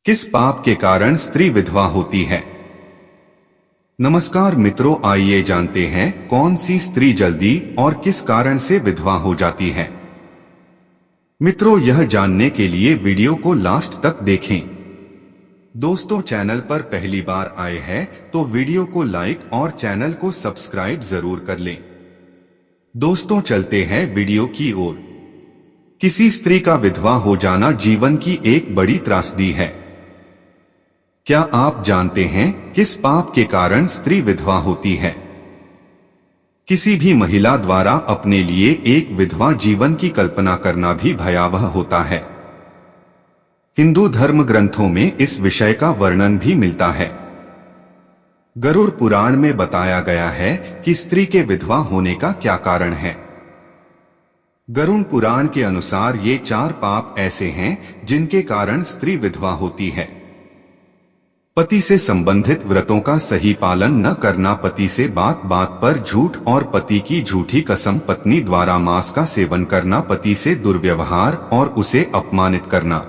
किस पाप के कारण स्त्री विधवा होती है? नमस्कार मित्रों, आइए जानते हैं कौन सी स्त्री जल्दी और किस कारण से विधवा हो जाती है। मित्रों, यह जानने के लिए वीडियो को लास्ट तक देखें। दोस्तों, चैनल पर पहली बार आए हैं तो वीडियो को लाइक और चैनल को सब्सक्राइब जरूर कर लें। दोस्तों, चलते हैं वीडियो की ओर। किसी स्त्री का विधवा हो जाना जीवन की एक बड़ी त्रासदी है। क्या आप जानते हैं किस पाप के कारण स्त्री विधवा होती है? किसी भी महिला द्वारा अपने लिए एक विधवा जीवन की कल्पना करना भी भयावह होता है। हिंदू धर्म ग्रंथों में इस विषय का वर्णन भी मिलता है। गरुड़ पुराण में बताया गया है कि स्त्री के विधवा होने का क्या कारण है। गरुड़ पुराण के अनुसार ये 4 पाप ऐसे हैं जिनके कारण स्त्री विधवा होती है। पति से संबंधित व्रतों का सही पालन न करना, पति से बात बात पर झूठ और पति की झूठी कसम, पत्नी द्वारा मांस का सेवन करना, पति से दुर्व्यवहार और उसे अपमानित करना,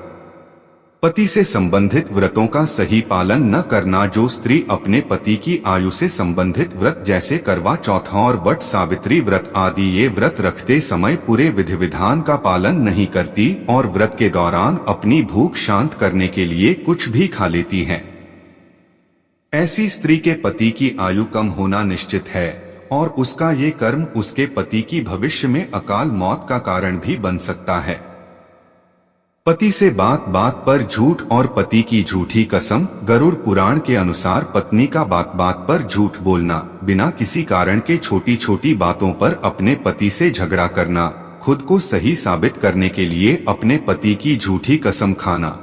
पति से संबंधित व्रतों का सही पालन न करना। जो स्त्री अपने पति की आयु से संबंधित व्रत जैसे करवा चौथ और वट सावित्री व्रत आदि ये व्रत रखते समय पूरे विधि विधान का पालन नहीं करती और व्रत के दौरान अपनी भूख शांत करने के लिए कुछ भी खा लेती है, ऐसी स्त्री के पति की आयु कम होना निश्चित है और उसका ये कर्म उसके पति की भविष्य में अकाल मौत का कारण भी बन सकता है। पति से बात बात पर झूठ और पति की झूठी कसम। गरुड़ पुराण के अनुसार पत्नी का बात बात पर झूठ बोलना, बिना किसी कारण के छोटी छोटी बातों पर अपने पति से झगड़ा करना, खुद को सही साबित करने के लिए अपने पति की झूठी कसम खाना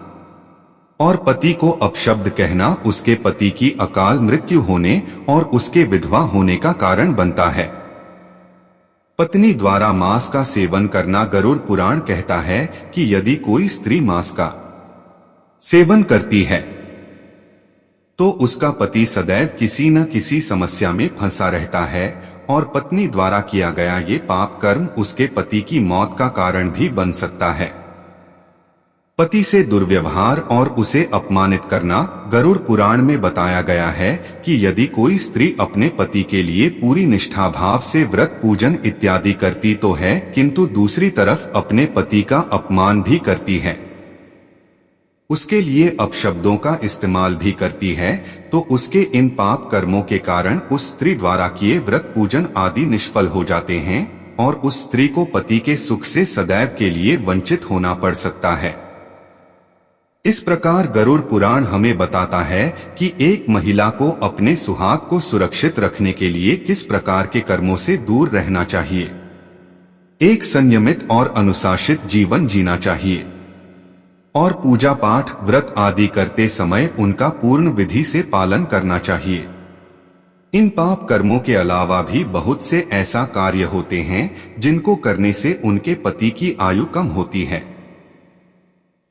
और पति को अपशब्द कहना उसके पति की अकाल मृत्यु होने और उसके विधवा होने का कारण बनता है। पत्नी द्वारा मांस का सेवन करना। गरुड़ पुराण कहता है कि यदि कोई स्त्री मांस का सेवन करती है तो उसका पति सदैव किसी न किसी समस्या में फंसा रहता है और पत्नी द्वारा किया गया ये पाप कर्म उसके पति की मौत का कारण भी बन सकता है। पति से दुर्व्यवहार और उसे अपमानित करना। गरुड़ पुराण में बताया गया है कि यदि कोई स्त्री अपने पति के लिए पूरी निष्ठा भाव से व्रत पूजन इत्यादि करती तो है, किंतु दूसरी तरफ अपने पति का अपमान भी करती है, उसके लिए अपशब्दों का इस्तेमाल भी करती है, तो उसके इन पाप कर्मों के कारण उस स्त्री द्वारा किए व्रत पूजन आदि निष्फल हो जाते हैं और उस स्त्री को पति के सुख से सदैव के लिए वंचित होना पड़ सकता है। इस प्रकार गरुड़ पुराण हमें बताता है कि एक महिला को अपने सुहाग को सुरक्षित रखने के लिए किस प्रकार के कर्मों से दूर रहना चाहिए। एक संयमित और अनुशासित जीवन जीना चाहिए और पूजा पाठ व्रत आदि करते समय उनका पूर्ण विधि से पालन करना चाहिए। इन पाप कर्मों के अलावा भी बहुत से ऐसा कार्य होते हैं जिनको करने से उनके पति की आयु कम होती है।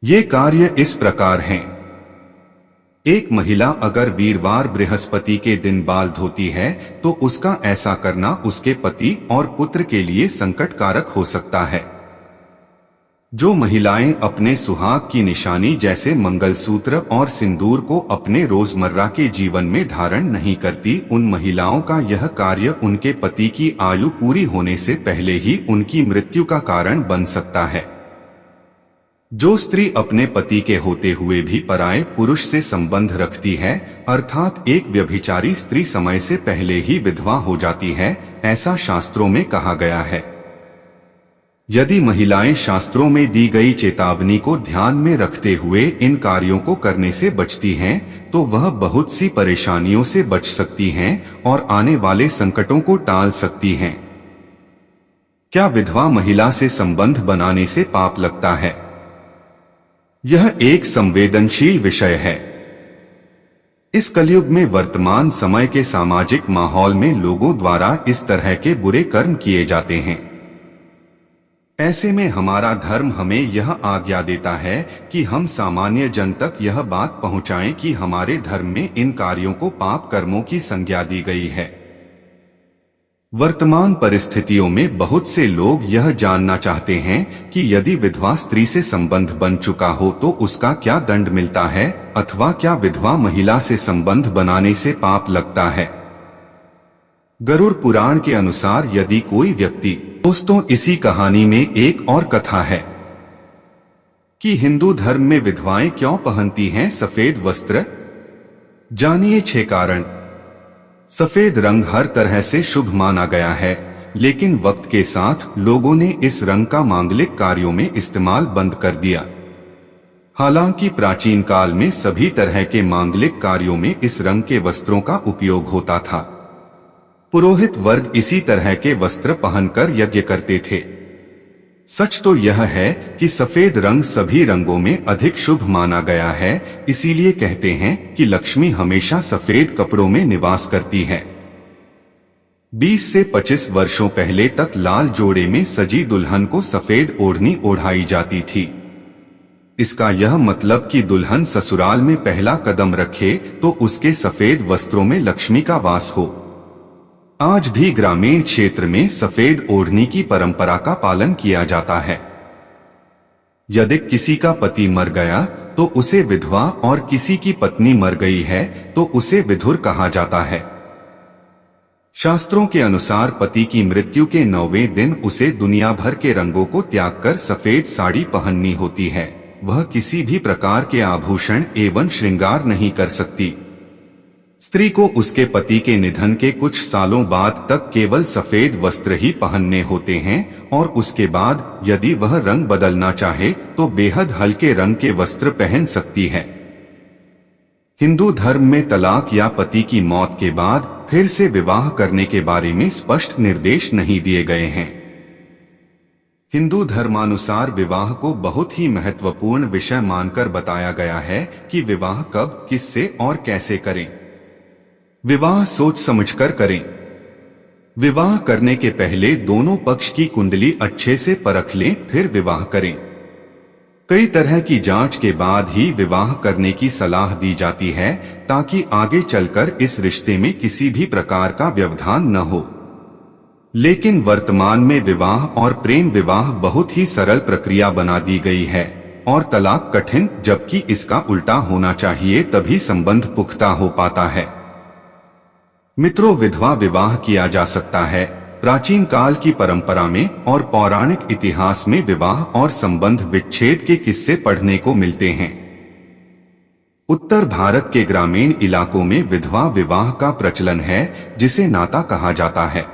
ये कार्य इस प्रकार हैं। एक महिला अगर वीरवार बृहस्पति के दिन बाल धोती है तो उसका ऐसा करना उसके पति और पुत्र के लिए संकटकारक हो सकता है। जो महिलाएं अपने सुहाग की निशानी जैसे मंगलसूत्र और सिंदूर को अपने रोजमर्रा के जीवन में धारण नहीं करती, उन महिलाओं का यह कार्य उनके पति की आयु पूरी होने से पहले ही उनकी मृत्यु का कारण बन सकता है। जो स्त्री अपने पति के होते हुए भी पराये पुरुष से संबंध रखती है, अर्थात एक व्यभिचारी स्त्री समय से पहले ही विधवा हो जाती है, ऐसा शास्त्रों में कहा गया है। यदि महिलाएं शास्त्रों में दी गई चेतावनी को ध्यान में रखते हुए इन कार्यों को करने से बचती हैं, तो वह बहुत सी परेशानियों से बच सकती हैं और आने वाले संकटों को टाल सकती हैं। क्या विधवा महिला से संबंध बनाने से पाप लगता है? यह एक संवेदनशील विषय है। इस कलयुग में वर्तमान समय के सामाजिक माहौल में लोगों द्वारा इस तरह के बुरे कर्म किए जाते हैं। ऐसे में हमारा धर्म हमें यह आज्ञा देता है कि हम सामान्य जन तक यह बात पहुंचाएं कि हमारे धर्म में इन कार्यों को पाप कर्मों की संज्ञा दी गई है। वर्तमान परिस्थितियों में बहुत से लोग यह जानना चाहते हैं कि यदि विधवा स्त्री से संबंध बन चुका हो तो उसका क्या दंड मिलता है, अथवा क्या विधवा महिला से संबंध बनाने से पाप लगता है। गरुड़ पुराण के अनुसार यदि कोई व्यक्ति, दोस्तों इसी कहानी में एक और कथा है कि हिंदू धर्म में विधवाएं क्यों पहनती हैं सफेद वस्त्र। जानिए 6 कारण। सफेद रंग हर तरह से शुभ माना गया है, लेकिन वक्त के साथ लोगों ने इस रंग का मांगलिक कार्यों में इस्तेमाल बंद कर दिया। हालांकि प्राचीन काल में सभी तरह के मांगलिक कार्यों में इस रंग के वस्त्रों का उपयोग होता था। पुरोहित वर्ग इसी तरह के वस्त्र पहनकर यज्ञ करते थे। सच तो यह है कि सफेद रंग सभी रंगों में अधिक शुभ माना गया है, इसीलिए कहते हैं कि लक्ष्मी हमेशा सफेद कपड़ों में निवास करती है। 20 से 25 वर्षों पहले तक लाल जोड़े में सजी दुल्हन को सफेद ओढ़नी ओढ़ाई जाती थी। इसका यह मतलब कि दुल्हन ससुराल में पहला कदम रखे तो उसके सफेद वस्त्रों में लक्ष्मी का वास हो। आज भी ग्रामीण क्षेत्र में सफेद ओढ़नी की परंपरा का पालन किया जाता है। यदि किसी का पति मर गया तो उसे विधवा, और किसी की पत्नी मर गई है तो उसे विधुर कहा जाता है। शास्त्रों के अनुसार पति की मृत्यु के 9वें दिन उसे दुनिया भर के रंगों को त्याग कर सफेद साड़ी पहननी होती है। वह किसी भी प्रकार के आभूषण एवं श्रृंगार नहीं कर सकती। स्त्री को उसके पति के निधन के कुछ सालों बाद तक केवल सफेद वस्त्र ही पहनने होते हैं, और उसके बाद यदि वह रंग बदलना चाहे तो बेहद हल्के रंग के वस्त्र पहन सकती है। हिंदू धर्म में तलाक या पति की मौत के बाद फिर से विवाह करने के बारे में स्पष्ट निर्देश नहीं दिए गए हैं। हिंदू धर्मानुसार विवाह को बहुत ही महत्वपूर्ण विषय मानकर बताया गया है कि विवाह कब, किससे और कैसे करें। विवाह सोच समझकर करें। विवाह करने के पहले दोनों पक्ष की कुंडली अच्छे से परख लें, फिर विवाह करें। कई तरह की जांच के बाद ही विवाह करने की सलाह दी जाती है, ताकि आगे चलकर इस रिश्ते में किसी भी प्रकार का व्यवधान न हो। लेकिन वर्तमान में विवाह और प्रेम विवाह बहुत ही सरल प्रक्रिया बना दी गई है, और तलाक कठिन, जबकि इसका उल्टा होना चाहिए, तभी संबंध पुख्ता हो पाता है। मित्रों, विधवा विवाह किया जा सकता है। प्राचीन काल की परंपरा में और पौराणिक इतिहास में विवाह और संबंध विच्छेद के किस्से पढ़ने को मिलते हैं। उत्तर भारत के ग्रामीण इलाकों में विधवा विवाह का प्रचलन है, जिसे नाता कहा जाता है।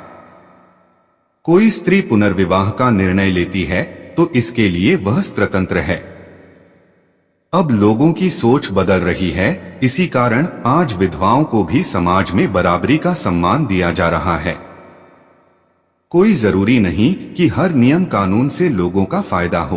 कोई स्त्री पुनर्विवाह का निर्णय लेती है तो इसके लिए वह स्वतंत्र है। अब लोगों की सोच बदल रही है, इसी कारण आज विधवाओं को भी समाज में बराबरी का सम्मान दिया जा रहा है। कोई जरूरी नहीं कि हर नियम कानून से लोगों का फायदा हो।